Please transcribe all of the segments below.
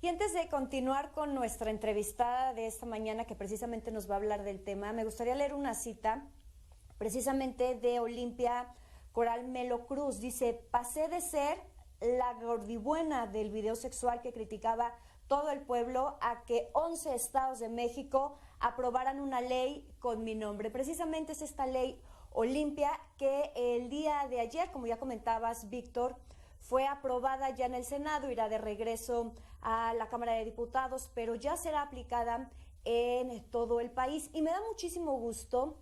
Y antes de continuar con nuestra entrevistada de esta mañana, que precisamente nos va a hablar del tema, me gustaría leer una cita precisamente de Olimpia Coral Melo Cruz. Dice: pasé de ser la gordibuena del video sexual que criticaba todo el pueblo a que 11 estados de México aprobaran una ley con mi nombre. Precisamente es esta ley Olimpia que el día de ayer, como ya comentabas, Víctor, fue aprobada ya en el Senado, irá de regreso a la Cámara de Diputados, pero ya será aplicada en todo el país. Y me da muchísimo gusto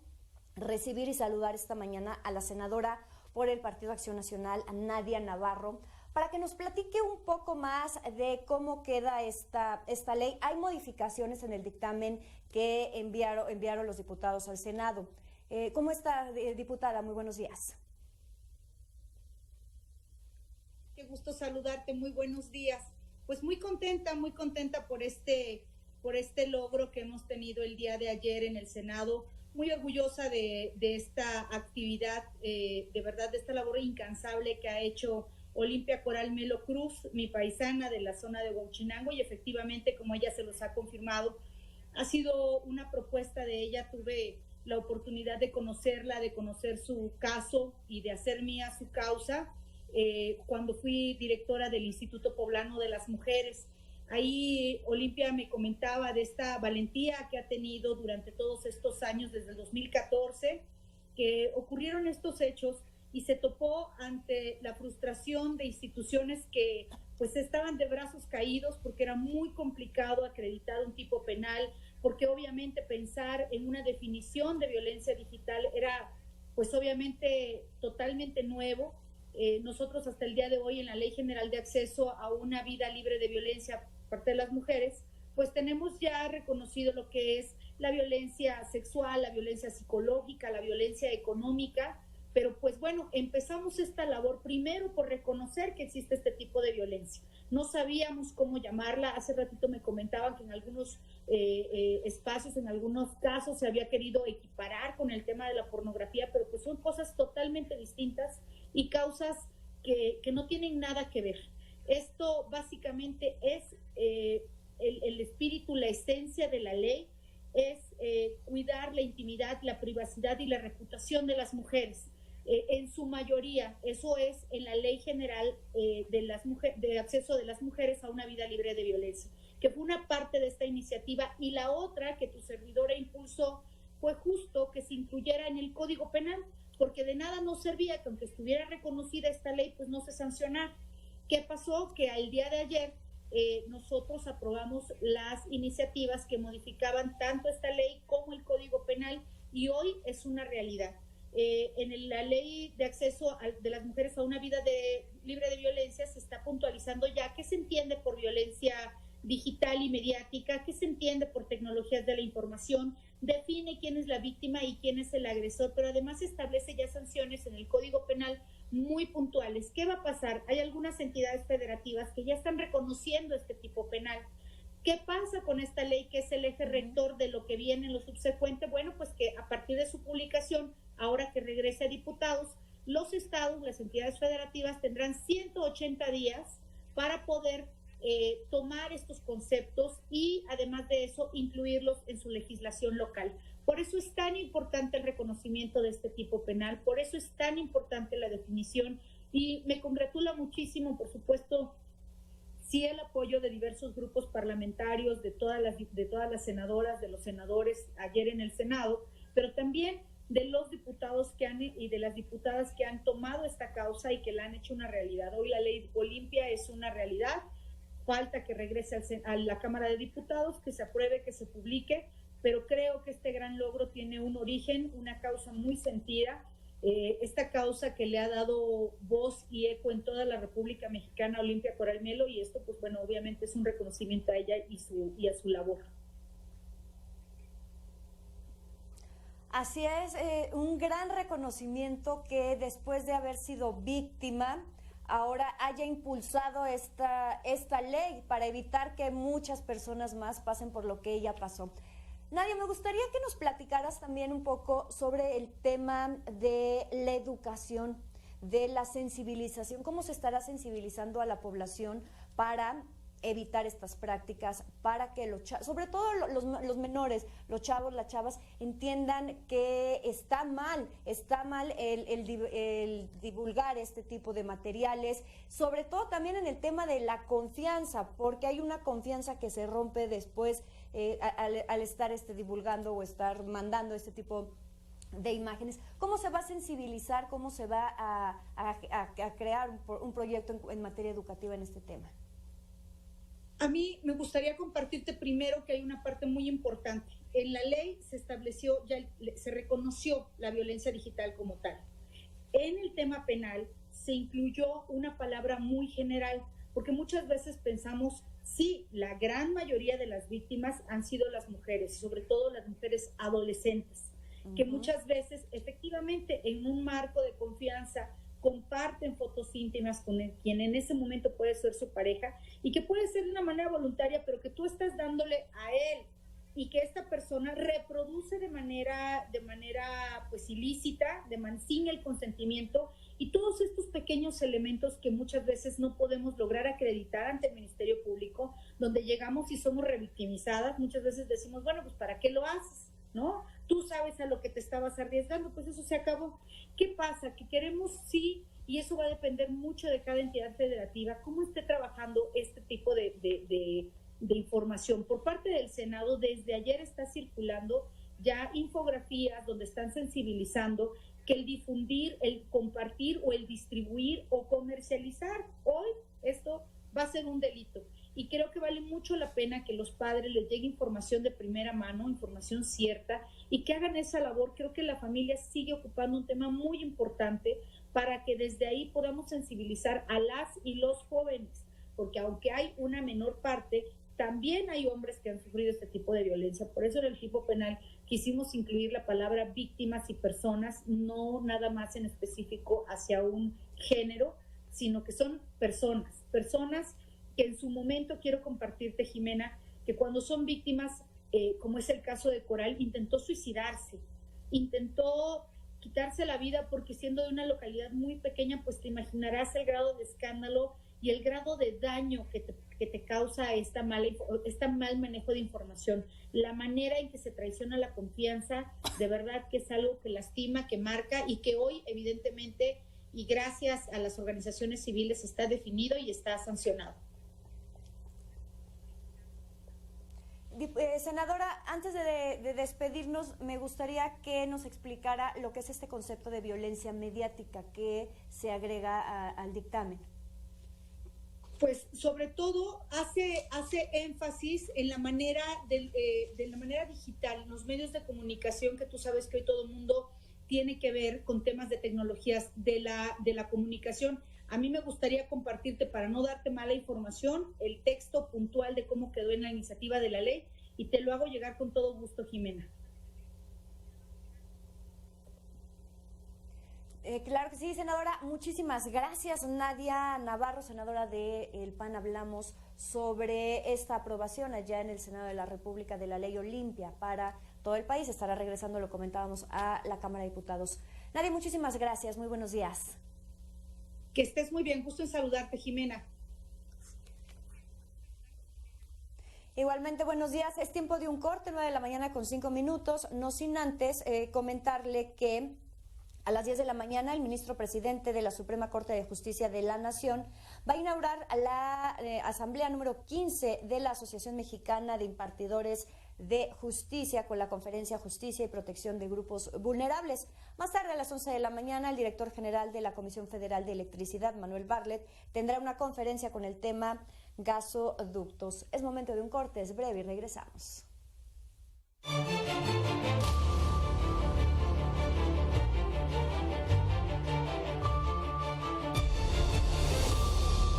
recibir y saludar esta mañana a la senadora por el Partido Acción Nacional, a Nadia Navarro, para que nos platique un poco más de cómo queda esta ley. Hay modificaciones en el dictamen que enviaron los diputados al Senado. ¿Cómo está, diputada? Muy buenos días. Qué gusto saludarte, muy buenos días. Pues muy contenta por este logro que hemos tenido el día de ayer en el Senado. Muy orgullosa de esta actividad, de verdad, de esta labor incansable que ha hecho Olimpia Coral Melo Cruz, mi paisana de la zona de Huauchinango, y efectivamente, como ella se los ha confirmado, ha sido una propuesta de ella. Tuve la oportunidad de conocerla, de conocer su caso y de hacer mía su causa cuando fui directora del Instituto Poblano de las Mujeres. Ahí Olimpia me comentaba de esta valentía que ha tenido durante todos estos años, desde el 2014, que ocurrieron estos hechos y se topó ante la frustración de instituciones que pues estaban de brazos caídos porque era muy complicado acreditar un tipo penal, porque obviamente pensar en una definición de violencia digital era pues obviamente totalmente nuevo. Nosotros hasta el día de hoy en la Ley General de Acceso a una Vida Libre de Violencia por parte de las mujeres, pues tenemos ya reconocido lo que es la violencia sexual, la violencia psicológica, la violencia económica, pero pues bueno, empezamos esta labor primero por reconocer que existe este tipo de violencia. No sabíamos cómo llamarla. Hace ratito me comentaban que en algunos espacios, en algunos casos se había querido equiparar con el tema de la pornografía, pero pues son cosas totalmente distintas y causas que no tienen nada que ver. Esto básicamente es el espíritu, la esencia de la ley, es cuidar la intimidad, la privacidad y la reputación de las mujeres. En su mayoría, eso es en la Ley General de Acceso de las Mujeres a una Vida Libre de Violencia, que fue una parte de esta iniciativa, y la otra que tu servidora impulsó fue justo que se incluyera en el Código Penal, porque de nada nos servía que aunque estuviera reconocida esta ley, pues no se sancionara. ¿Qué pasó? Que al día de ayer nosotros aprobamos las iniciativas que modificaban tanto esta ley como el Código Penal, y hoy es una realidad. En la Ley de Acceso de las Mujeres a una Vida Libre de Violencia se está puntualizando ya qué se entiende por violencia digital y mediática, qué se entiende por tecnologías de la información, define quién es la víctima y quién es el agresor, pero además establece ya sanciones en el Código Penal muy puntuales. ¿Qué va a pasar? Hay algunas entidades federativas que ya están reconociendo este tipo penal. ¿Qué pasa con esta ley, que es el eje rector de lo que viene en lo subsecuente? Bueno, pues que a partir de su publicación, ahora que regrese a diputados, los estados, las entidades federativas tendrán 180 días para poder tomar estos conceptos y además de eso incluirlos en su legislación local. Por eso es tan importante el reconocimiento de este tipo penal, por eso es tan importante la definición, y me congratula muchísimo, por supuesto, sí, el apoyo de diversos grupos parlamentarios, de todas las senadoras, de los senadores ayer en el Senado, pero también de los diputados y de las diputadas que han tomado esta causa y que la han hecho una realidad. Hoy la ley Olimpia es una realidad, falta que regrese a la Cámara de Diputados, que se apruebe, que se publique, pero creo que este gran logro tiene un origen, una causa muy sentida, esta causa que le ha dado voz y eco en toda la República Mexicana, Olimpia Coral Melo, y esto pues bueno, obviamente es un reconocimiento a ella y a su labor. Así es, un gran reconocimiento que después de haber sido víctima, ahora haya impulsado esta ley para evitar que muchas personas más pasen por lo que ella pasó. Nadia, me gustaría que nos platicaras también un poco sobre el tema de la educación, de la sensibilización, cómo se estará sensibilizando a la población para evitar estas prácticas para que sobre todo los menores, los chavos, las chavas, entiendan que está mal el divulgar este tipo de materiales, sobre todo también en el tema de la confianza, porque hay una confianza que se rompe después al estar divulgando o estar mandando este tipo de imágenes. ¿Cómo se va a sensibilizar, cómo se va a crear un proyecto en materia educativa en este tema? A mí me gustaría compartirte primero que hay una parte muy importante. En la ley se estableció, ya se reconoció la violencia digital como tal. En el tema penal se incluyó una palabra muy general, porque muchas veces pensamos, sí, la gran mayoría de las víctimas han sido las mujeres, sobre todo las mujeres adolescentes, que muchas veces efectivamente en un marco de confianza comparten fotos íntimas con quien en ese momento puede ser su pareja y que puede ser de una manera voluntaria, pero que tú estás dándole a él y que esta persona reproduce de manera pues ilícita, sin el consentimiento, y todos estos pequeños elementos que muchas veces no podemos lograr acreditar ante el Ministerio Público, donde llegamos y somos revictimizadas. Muchas veces decimos, bueno, pues ¿para qué lo haces? ¿No? Tú sabes a lo que te estabas arriesgando, pues eso se acabó. ¿Qué pasa? Que queremos, sí, y eso va a depender mucho de cada entidad federativa, cómo esté trabajando este tipo de información. Por parte del Senado, desde ayer está circulando ya infografías donde están sensibilizando que el difundir, el compartir o el distribuir o comercializar, hoy esto va a ser un delito. Y creo que vale mucho la pena que los padres les llegue información de primera mano, información cierta, y que hagan esa labor. Creo que la familia sigue ocupando un tema muy importante para que desde ahí podamos sensibilizar a las y los jóvenes, porque aunque hay una menor parte, también hay hombres que han sufrido este tipo de violencia. Por eso en el tipo penal quisimos incluir la palabra víctimas y personas, no nada más en específico hacia un género, sino que son personas que en su momento, quiero compartirte, Jimena, que cuando son víctimas, como es el caso de Coral, intentó suicidarse, intentó quitarse la vida porque siendo de una localidad muy pequeña, pues te imaginarás el grado de escándalo y el grado de daño que te causa este mal manejo de información. La manera en que se traiciona la confianza, de verdad que es algo que lastima, que marca y que hoy, evidentemente, y gracias a las organizaciones civiles, está definido y está sancionado. Senadora, antes de despedirnos, me gustaría que nos explicara lo que es este concepto de violencia mediática que se agrega al dictamen. Pues sobre todo hace énfasis en la manera de la manera digital, los medios de comunicación, que tú sabes que hoy todo el mundo tiene que ver con temas de tecnologías de la comunicación. A mí me gustaría compartirte, para no darte mala información, el texto puntual de cómo quedó en la iniciativa de la ley y te lo hago llegar con todo gusto, Jimena. Claro que sí, senadora. Muchísimas gracias. Nadia Navarro, senadora del PAN. Hablamos sobre esta aprobación allá en el Senado de la República de la Ley Olimpia para todo el país. Estará regresando, lo comentábamos, a la Cámara de Diputados. Nadia, muchísimas gracias. Muy buenos días. Que estés muy bien. Gusto en saludarte, Jimena. Igualmente, buenos días. Es tiempo de un corte, 9:05 a.m, no sin antes comentarle que a las 10 de la mañana el ministro presidente de la Suprema Corte de Justicia de la Nación va a inaugurar la asamblea número 15 de la Asociación Mexicana de Impartidores de Justicia con la conferencia Justicia y Protección de Grupos Vulnerables. Más tarde, a las 11 de la mañana, el director general de la Comisión Federal de Electricidad, Manuel Bartlett, tendrá una conferencia con el tema gasoductos. Es momento de un corte, es breve y regresamos.